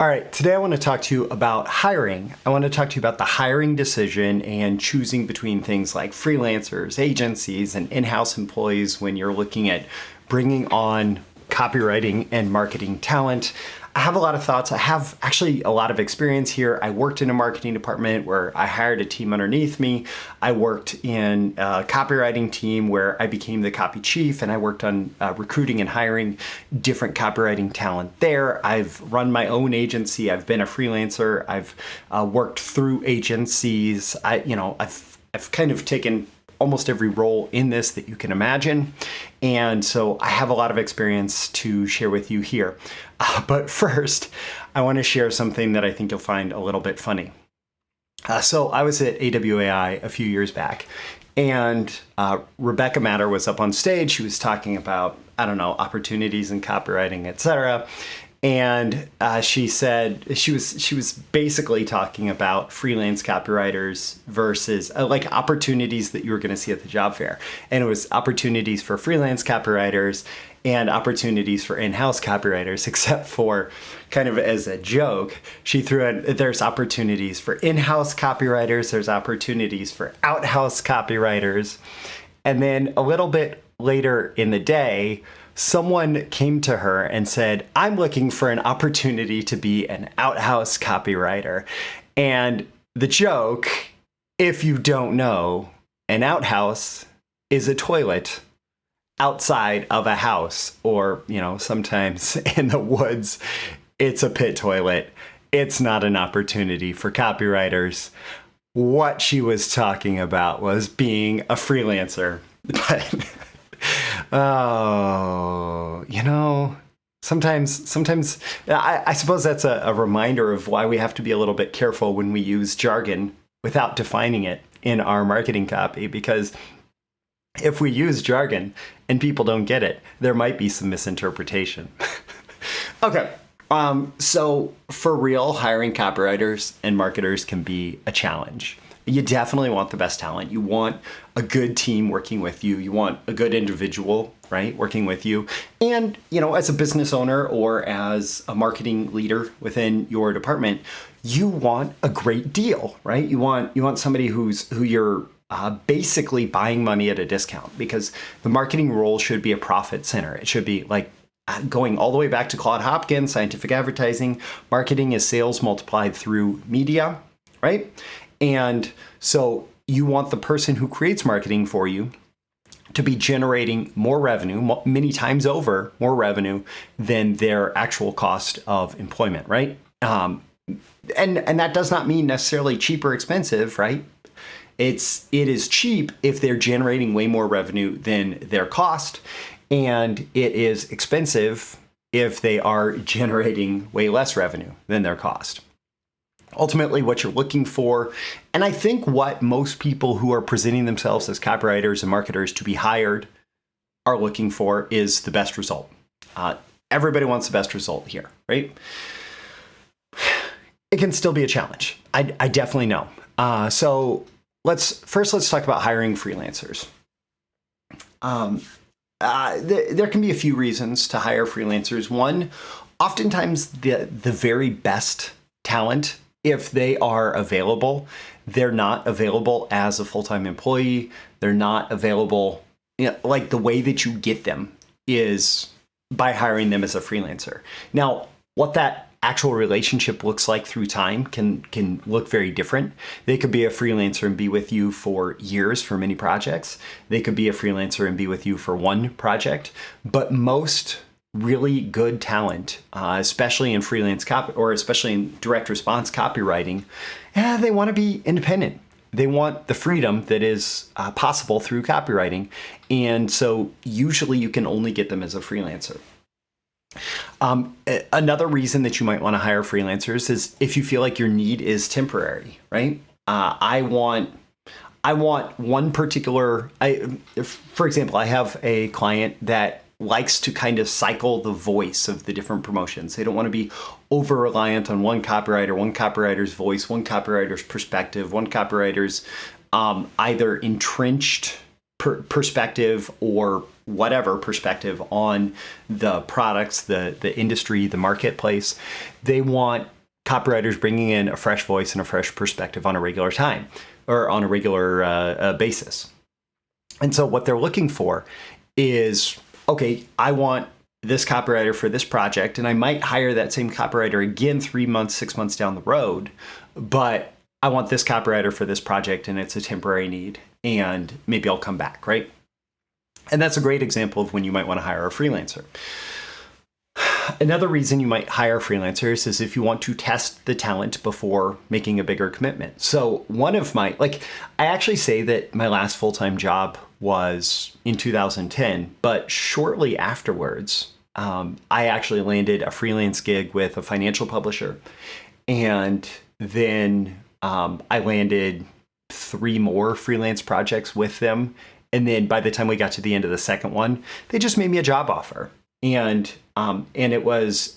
All right, today I want to talk to you about hiring. I want to talk to you about the hiring decision and choosing between things like freelancers, agencies, and in-house employees when you're looking at bringing on copywriting and marketing talent. I have a lot of thoughts. I have actually a lot of experience here. I worked in a marketing department where I hired a team underneath me. I worked in a copywriting team where I became the copy chief, and I worked on recruiting and hiring different copywriting talent there. I've run my own agency. I've been a freelancer. I've worked through agencies. I've kind of taken almost every role in this that you can imagine. And so I have a lot of experience to share with you here. But first, I want to share something that I think you'll find a little bit funny. So I was at AWAI a few years back, and Rebecca Matter was up on stage. She was talking about, opportunities in copywriting, etc. And she said she was basically talking about freelance copywriters versus like opportunities that you were going to see at the job fair. And it was opportunities for freelance copywriters and opportunities for in-house copywriters, except for kind of as a joke, she threw in there's opportunities for in-house copywriters, there's opportunities for out-house copywriters. And then a little bit later in the day, someone came to her and said, I'm looking for an opportunity to be an outhouse copywriter. And the joke, if you don't know, an outhouse is a toilet outside of a house, or, sometimes in the woods, it's a pit toilet. It's not an opportunity for copywriters. What she was talking about was being a freelancer. But sometimes I suppose that's a reminder of why we have to be a little bit careful when we use jargon without defining it in our marketing copy, because if we use jargon and people don't get it, there might be some misinterpretation. Okay. So for real, hiring copywriters and marketers can be a challenge. You definitely want the best talent. You want a good team working with you. You want a good individual, right, working with you. And, as a business owner or as a marketing leader within your department, you want a great deal, right? You want somebody who you're basically buying money at a discount, because the marketing role should be a profit center. It should be like going all the way back to Claude Hopkins, scientific advertising. Marketing is sales multiplied through media, right? And so you want the person who creates marketing for you to be generating more revenue, many times over more revenue than their actual cost of employment, right? And that does not mean necessarily cheap or expensive, right? It is cheap if they're generating way more revenue than their cost, and it is expensive if they are generating way less revenue than their cost. Ultimately, what you're looking for, and I think what most people who are presenting themselves as copywriters and marketers to be hired are looking for, is the best result. Everybody wants the best result here, right? It can still be a challenge. I definitely know. So let's talk about hiring freelancers. There can be a few reasons to hire freelancers. One, oftentimes the very best talent, if they are available, they're not available as a full-time employee. They're not available, like the way that you get them is by hiring them as a freelancer. Now, what that actual relationship looks like through time can look very different. They could be a freelancer and be with you for years for many projects. They could be a freelancer and be with you for one project. But most really good talent, especially in freelance copy or especially in direct response copywriting, they want to be independent. They want the freedom that is possible through copywriting. And so usually you can only get them as a freelancer. Another reason that you might want to hire freelancers is if you feel like your need is temporary, right? I want one particular, for example, I have a client that likes to kind of cycle the voice of the different promotions. They don't want to be over reliant on one copywriter's voice, one copywriter's perspective, one copywriter's either entrenched perspective or whatever perspective on the products, the industry, the marketplace. They want copywriters bringing in a fresh voice and a fresh perspective on a regular time or on a regular basis. And so what they're looking for is, okay, I want this copywriter for this project, and I might hire that same copywriter again 3 months, 6 months down the road, but I want this copywriter for this project and it's a temporary need, and maybe I'll come back, right? And that's a great example of when you might want to hire a freelancer. Another reason you might hire freelancers is if you want to test the talent before making a bigger commitment. So one of my, I actually say that my last full-time job was in 2010, but shortly afterwards, I actually landed a freelance gig with a financial publisher. And then I landed 3 more freelance projects with them. And then by the time we got to the end of the second one, they just made me a job offer. And it was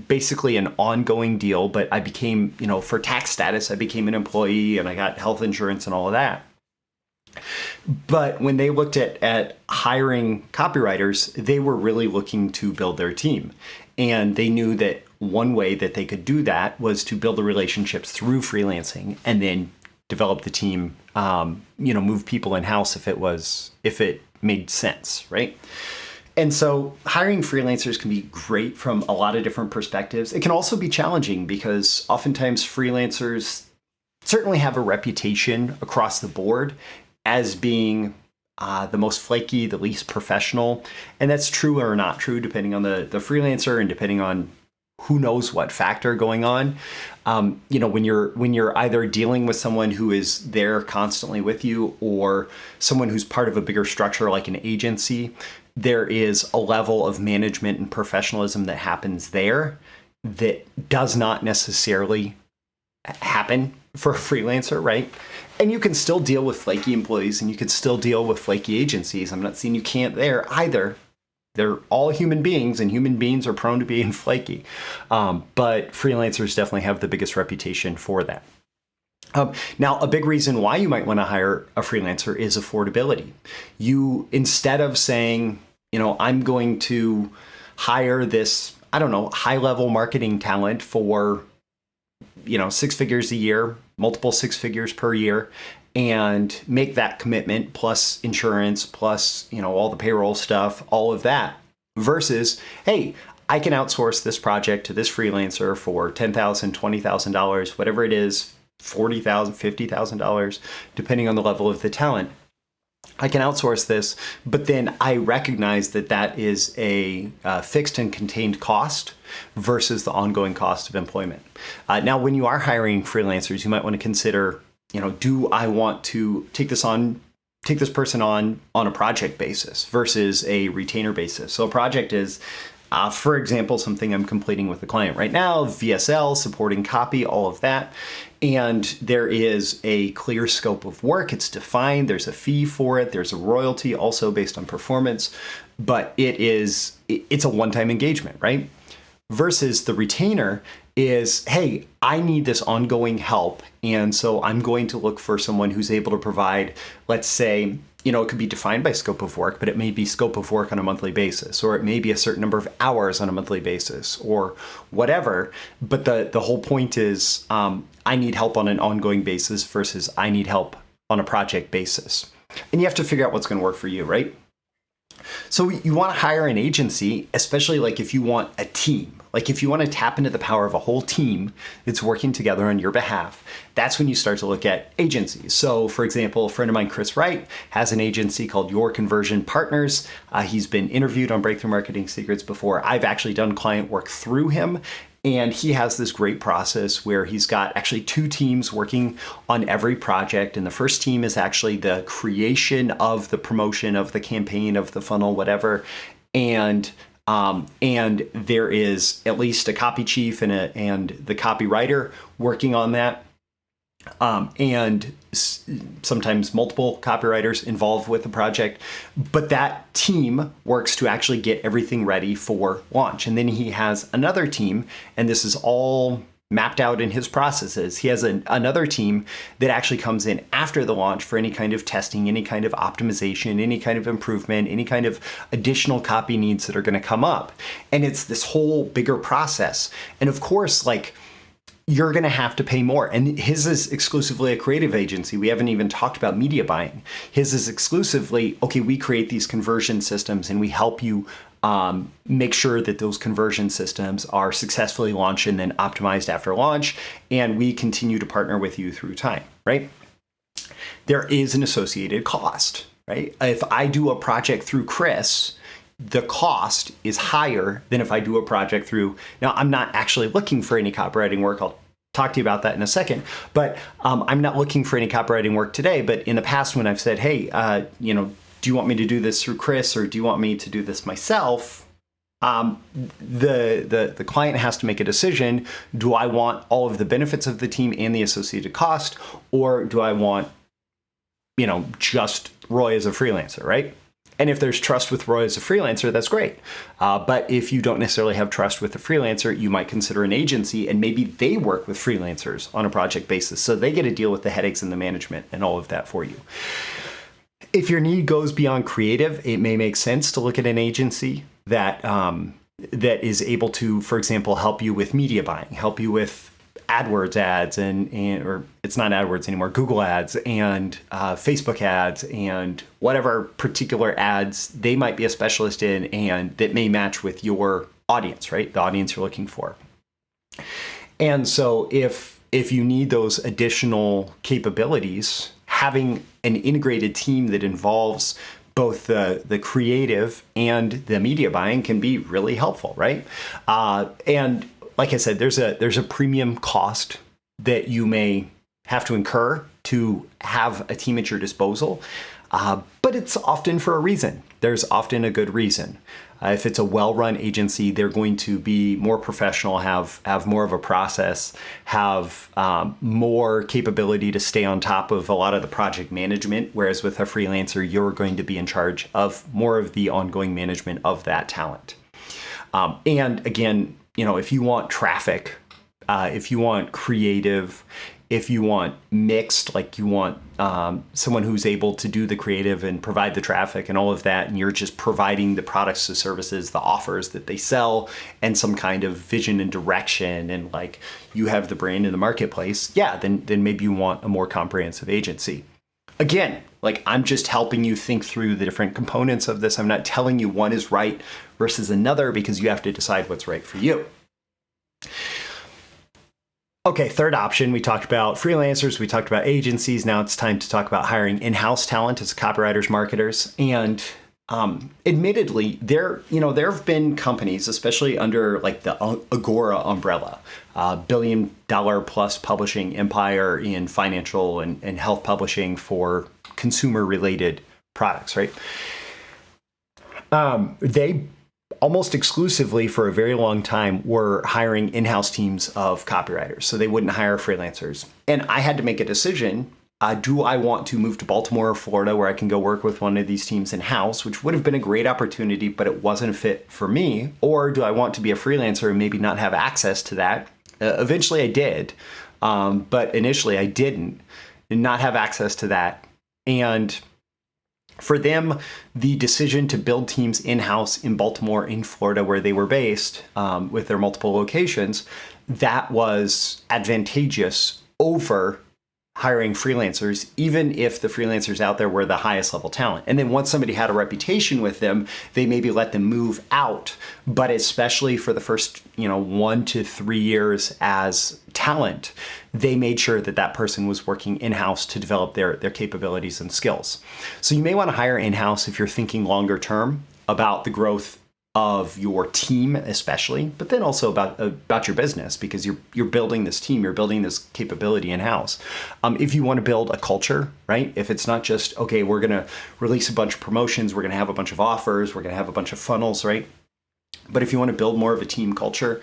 basically an ongoing deal, but I became, for tax status, I became an employee and I got health insurance and all of that. But when they looked at hiring copywriters, they were really looking to build their team. And they knew that one way that they could do that was to build the relationships through freelancing and then develop the team, move people in-house if it made sense, right? And so hiring freelancers can be great from a lot of different perspectives. It can also be challenging because oftentimes freelancers certainly have a reputation across the board as being the most flaky, the least professional. And that's true or not true, depending on the freelancer and depending on who knows what factor going on. When you're either dealing with someone who is there constantly with you or someone who's part of a bigger structure like an agency, there is a level of management and professionalism that happens there that does not necessarily happen for a freelancer, right? And you can still deal with flaky employees and you can still deal with flaky agencies. I'm not saying you can't there either. They're all human beings and human beings are prone to being flaky. But freelancers definitely have the biggest reputation for that. Now, a big reason why you might want to hire a freelancer is affordability. You, instead of saying, I'm going to hire this, high-level marketing talent for, 6 figures a year, multiple 6 figures per year, and make that commitment plus insurance, plus, all the payroll stuff, all of that, versus, hey, I can outsource this project to this freelancer for $10,000, $20,000, whatever it is, $40,000, $50,000, depending on the level of the talent. I can outsource this, but then I recognize that is a fixed and contained cost versus the ongoing cost of employment. Now, when you are hiring freelancers, you might want to consider, do I want to take this person on a project basis versus a retainer basis? So a project is, for example, something I'm completing with a client right now, VSL, supporting copy, all of that. And there is a clear scope of work. It's defined. There's a fee for it. There's a royalty also based on performance, but it's a one-time engagement, right? Versus the retainer is, hey, I need this ongoing help. And so I'm going to look for someone who's able to provide, let's say, it could be defined by scope of work, but it may be scope of work on a monthly basis, or it may be a certain number of hours on a monthly basis, or whatever. But the whole point is, I need help on an ongoing basis versus I need help on a project basis. And you have to figure out what's going to work for you, right? So you want to hire an agency, especially if you want a team, if you want to tap into the power of a whole team that's working together on your behalf. That's when you start to look at agencies. So for example, a friend of mine, Chris Wright, has an agency called Your Conversion Partners. He's been interviewed on Breakthrough Marketing Secrets before. I've actually done client work through him. And he has this great process where he's got actually 2 teams working on every project. And the first team is actually the creation of the promotion of the campaign, of the funnel, whatever. And there is at least a copy chief and the copywriter working on that. And sometimes multiple copywriters involved with the project, but that team works to actually get everything ready for launch. And then he has another team, and this is all mapped out in his processes. He has another team that actually comes in after the launch for any kind of testing, any kind of optimization, any kind of improvement, any kind of additional copy needs that are going to come up. And it's this whole bigger process. And of course, like, you're going to have to pay more. And his is exclusively a creative agency. We haven't even talked about media buying. His is exclusively, okay, we create these conversion systems and we help you make sure that those conversion systems are successfully launched and then optimized after launch. And we continue to partner with you through time, right? There is an associated cost, right? If I do a project through Chris, the cost is higher than if I do a project through, now I'm not actually looking for any copywriting work. I'll talk to you about that in a second, but I'm not looking for any copywriting work today. But in the past, when I've said, hey, do you want me to do this through Chris or do you want me to do this myself? The client has to make a decision. Do I want all of the benefits of the team and the associated cost, or do I want, just Roy as a freelancer, right? And if there's trust with Roy as a freelancer, that's great. But if you don't necessarily have trust with the freelancer, you might consider an agency, and maybe they work with freelancers on a project basis. So they get to deal with the headaches and the management and all of that for you. If your need goes beyond creative, it may make sense to look at an agency that that is able to, for example, help you with media buying, help you with AdWords ads or it's not AdWords anymore, Google ads and Facebook ads and whatever particular ads they might be a specialist in and that may match with your audience, right? The audience you're looking for. And so if you need those additional capabilities, having an integrated team that involves both the creative and the media buying can be really helpful, right? And like I said, there's a premium cost that you may have to incur to have a team at your disposal, but it's often for a reason. There's often a good reason. If it's a well-run agency, they're going to be more professional, have more of a process, have more capability to stay on top of a lot of the project management, whereas with a freelancer, you're going to be in charge of more of the ongoing management of that talent. And again, if you want traffic, if you want creative, if you want mixed, like you want someone who's able to do the creative and provide the traffic and all of that, and you're just providing the products, the services, the offers that they sell, and some kind of vision and direction, and like you have the brand in the marketplace, then maybe you want a more comprehensive agency. Again, like I'm just helping you think through the different components of this. I'm not telling you one is right versus another because you have to decide what's right for you. Okay, third option, we talked about freelancers, we talked about agencies. Now it's time to talk about hiring in-house talent as copywriters, marketers. And admittedly, there have been companies, especially under like the Agora umbrella, $1 billion plus publishing empire in financial and health publishing for consumer related products, right? They almost exclusively for a very long time were hiring in-house teams of copywriters. So they wouldn't hire freelancers. And I had to make a decision. Do I want to move to Baltimore or Florida where I can go work with one of these teams in-house, which would have been a great opportunity, but it wasn't a fit for me? Or do I want to be a freelancer and maybe not have access to that? Eventually I did, but initially I didn't, and not have access to that. And for them, the decision to build teams in-house in Baltimore, in Florida, where they were based with their multiple locations, that was advantageous over hiring freelancers, even if the freelancers out there were the highest level talent. And then once somebody had a reputation with them, they maybe let them move out. But especially for the first 1 to 3 years as talent, they made sure that that person was working in-house to develop their capabilities and skills. So you may want to hire in-house if you're thinking longer term about the growth of your team, especially, but then also about your business, because you're building this team, you're building this capability in-house. If you want to build a culture, right? If it's not just, okay, we're going to release a bunch of promotions, we're going to have a bunch of offers, we're going to have a bunch of funnels, right? But if you want to build more of a team culture,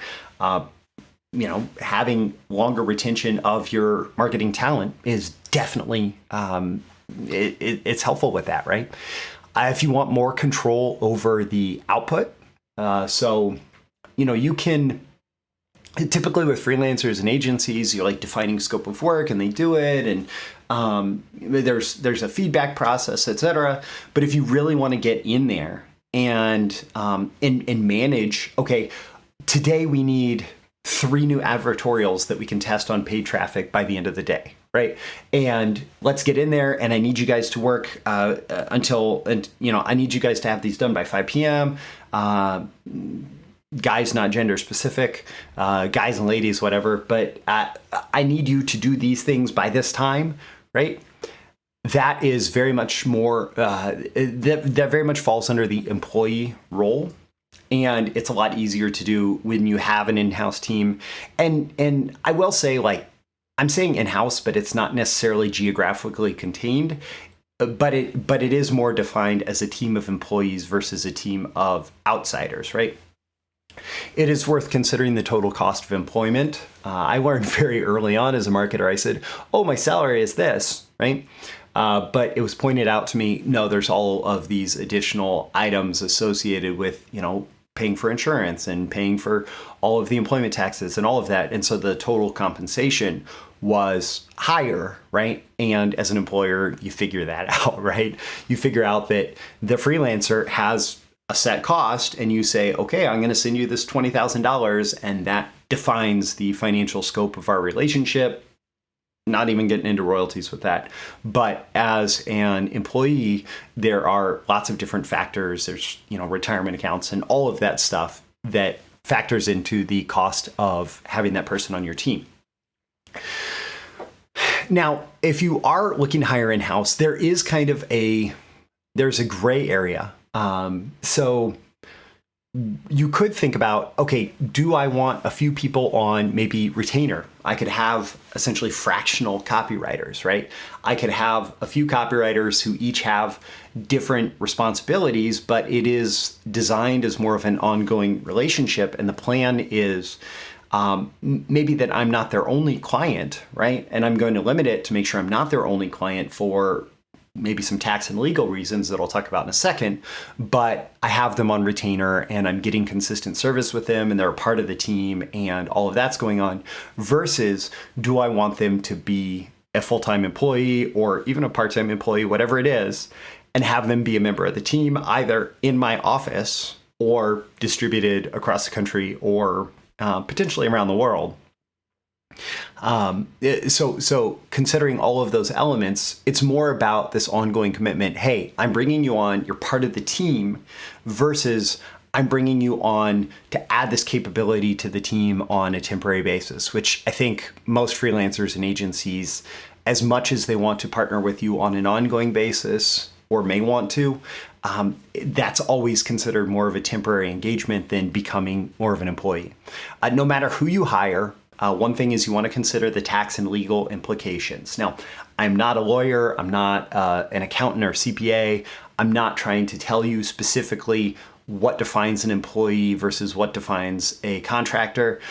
having longer retention of your marketing talent is definitely, it's helpful with that, right? If you want more control over the output, you can typically with freelancers and agencies, you're like defining scope of work and they do it. And there's a feedback process, etc. But if you really want to get in there and manage, okay, today we need 3 new advertorials that we can test on paid traffic by the end of the day, right? And let's get in there, and I need you guys to work I need you guys to have these done by 5 p.m. Guys, not gender specific, guys and ladies, whatever, but I need you to do these things by this time, right? That is very much more, that very much falls under the employee role. And it's a lot easier to do when you have an in-house team. And I will say, like, I'm saying in-house, but it's not necessarily geographically contained, but it is more defined as a team of employees versus a team of outsiders, right? It is worth considering the total cost of employment. I learned very early on as a marketer, I said, oh, my salary is this, right? But it was pointed out to me, no, there's all of these additional items associated with, paying for insurance and paying for all of the employment taxes and all of that. And so the total compensation was higher, right? And as an employer, you figure that out, right? You figure out that the freelancer has a set cost and you say, okay, I'm going to send you this $20,000, and that defines the financial scope of our relationship. Not even getting into royalties with that. But as an employee, there are lots of different factors. There's, retirement accounts and all of that stuff that factors into the cost of having that person on your team. Now, if you are looking to hire in-house, there's a gray area. So you could think about, okay, do I want a few people on maybe retainer? I could have essentially fractional copywriters, right? I could have a few copywriters who each have different responsibilities, but it is designed as more of an ongoing relationship. And the plan is maybe that I'm not their only client, right? And I'm going to limit it to make sure I'm not their only client for maybe some tax and legal reasons that I'll talk about in a second, but I have them on retainer and I'm getting consistent service with them and they're a part of the team and all of that's going on, versus do I want them to be a full-time employee or even a part-time employee, whatever it is, and have them be a member of the team either in my office or distributed across the country or potentially around the world. So considering all of those elements, it's more about this ongoing commitment. Hey, I'm bringing you on, you're part of the team, versus I'm bringing you on to add this capability to the team on a temporary basis, which I think most freelancers and agencies, as much as they want to partner with you on an ongoing basis or may want to, that's always considered more of a temporary engagement than becoming more of an employee. No matter who you hire, one thing is you want to consider the tax and legal implications. Now, I'm not a lawyer, I'm not an accountant or CPA. I'm not trying to tell you specifically what defines an employee versus what defines a contractor,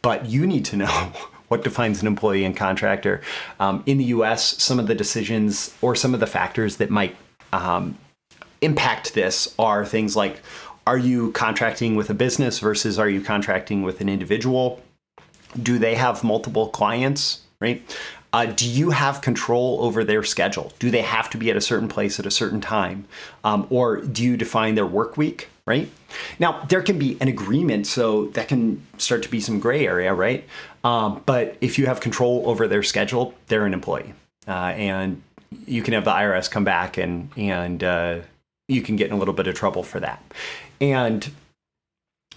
but you need to know what defines an employee and contractor. In the US, some of the decisions or some of the factors that might impact this are things like, are you contracting with a business versus are you contracting with an individual? Do they have multiple clients, right? Do you have control over their schedule? Do they have to be at a certain place at a certain time? Or do you define their work week, right? Now, there can be an agreement, so that can start to be some gray area, right? But if you have control over their schedule, they're an employee. And you can have the IRS come back and you can get in a little bit of trouble for that. And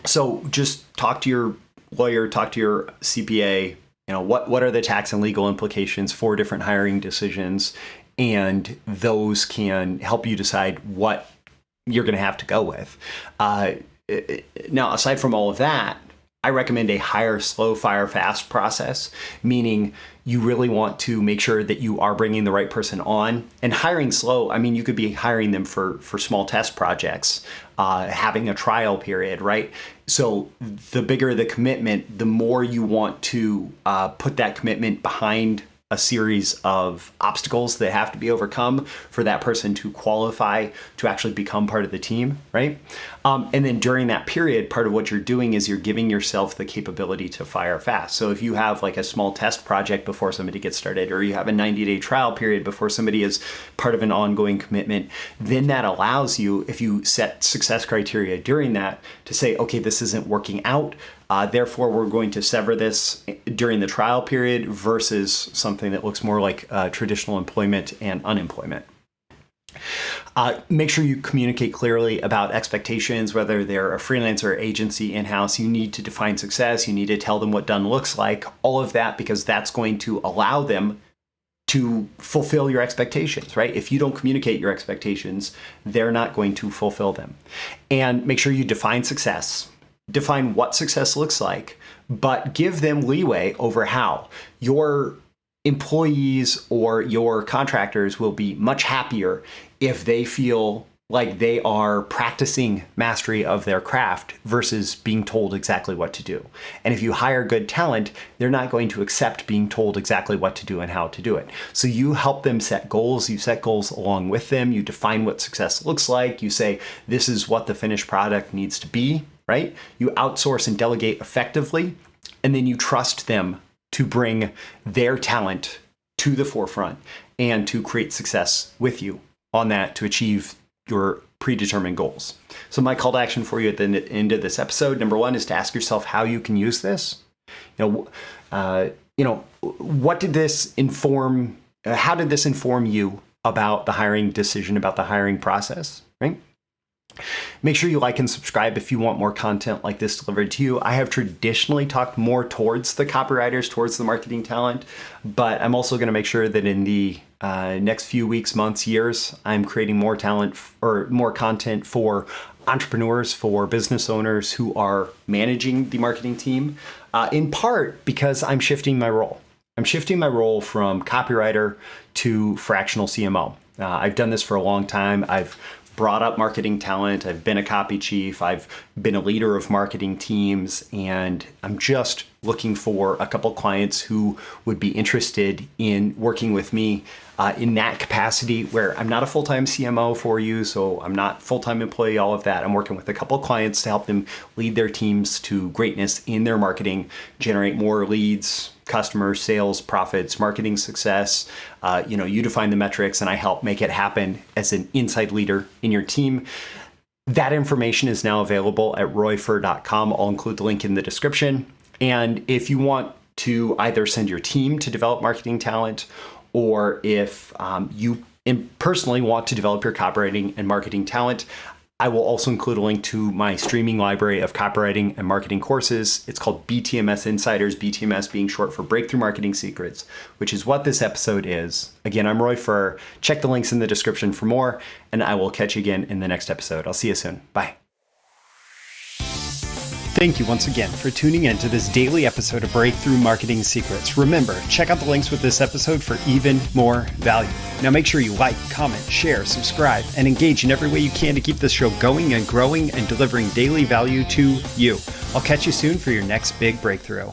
so just talk to your lawyer, talk to your CPA, what are the tax and legal implications for different hiring decisions, and those can help you decide what you're going to have to go with. Now, aside from all of that, I recommend a hire slow, fire fast process, meaning you really want to make sure that you are bringing the right person on. And hiring slow, I mean, you could be hiring them for small test projects, having a trial period, right? So the bigger the commitment, the more you want to put that commitment behind a series of obstacles that have to be overcome for that person to qualify to actually become part of the team, right? And then during that period, part of what you're doing is you're giving yourself the capability to fire fast. So if you have like a small test project before somebody gets started, or you have a 90-day trial period before somebody is part of an ongoing commitment, then that allows you, if you set success criteria during that, to say, okay, this isn't working out. Therefore, we're going to sever this during the trial period versus something that looks more like traditional employment and unemployment. Make sure you communicate clearly about expectations, whether they're a freelancer, agency, in-house. You need to define success. You need to tell them what done looks like, all of that, because that's going to allow them to fulfill your expectations, right? If you don't communicate your expectations, they're not going to fulfill them. And make sure you define success. Define what success looks like, but give them leeway over how. Your employees or your contractors will be much happier if they feel like they are practicing mastery of their craft versus being told exactly what to do. And if you hire good talent, they're not going to accept being told exactly what to do and how to do it. So you help them set goals. You set goals along with them. You define what success looks like. You say, this is what the finished product needs to be, right? You outsource and delegate effectively, and then you trust them to bring their talent to the forefront and to create success with you on that to achieve your predetermined goals. So my call to action for you at the end of this episode, number one, is to ask yourself how you can use this. What did this inform? How did this inform you about the hiring decision, about the hiring process, right? Make sure you like and subscribe if you want more content like this delivered to you. I have traditionally talked more towards the copywriters, towards the marketing talent, but I'm also going to make sure that in the next few weeks, months, years, I'm creating more talent or more content for entrepreneurs, for business owners who are managing the marketing team, in part because I'm shifting my role. I'm shifting my role from copywriter to fractional CMO. I've done this for a long time. I've brought up marketing talent. I've been a copy chief. I've been a leader of marketing teams, and I'm just looking for a couple clients who would be interested in working with me in that capacity, where I'm not a full-time CMO for you, so I'm not full-time employee, all of that. I'm working with a couple of clients to help them lead their teams to greatness in their marketing, generate more leads, customers, sales, profits, marketing success. You define the metrics, and I help make it happen as an inside leader in your team. That information is now available at royfurr.com. I'll include the link in the description. And if you want to either send your team to develop marketing talent, or if you personally want to develop your copywriting and marketing talent, I will also include a link to my streaming library of copywriting and marketing courses. It's called BTMSinsiders, BTMS being short for Breakthrough Marketing Secrets, which is what this episode is. Again, I'm Roy Furr. Check the links in the description for more, and I will catch you again in the next episode. I'll see you soon. Bye. Thank you once again for tuning in to this daily episode of Breakthrough Marketing Secrets. Remember, check out the links with this episode for even more value. Now make sure you like, comment, share, subscribe, and engage in every way you can to keep this show going and growing and delivering daily value to you. I'll catch you soon for your next big breakthrough.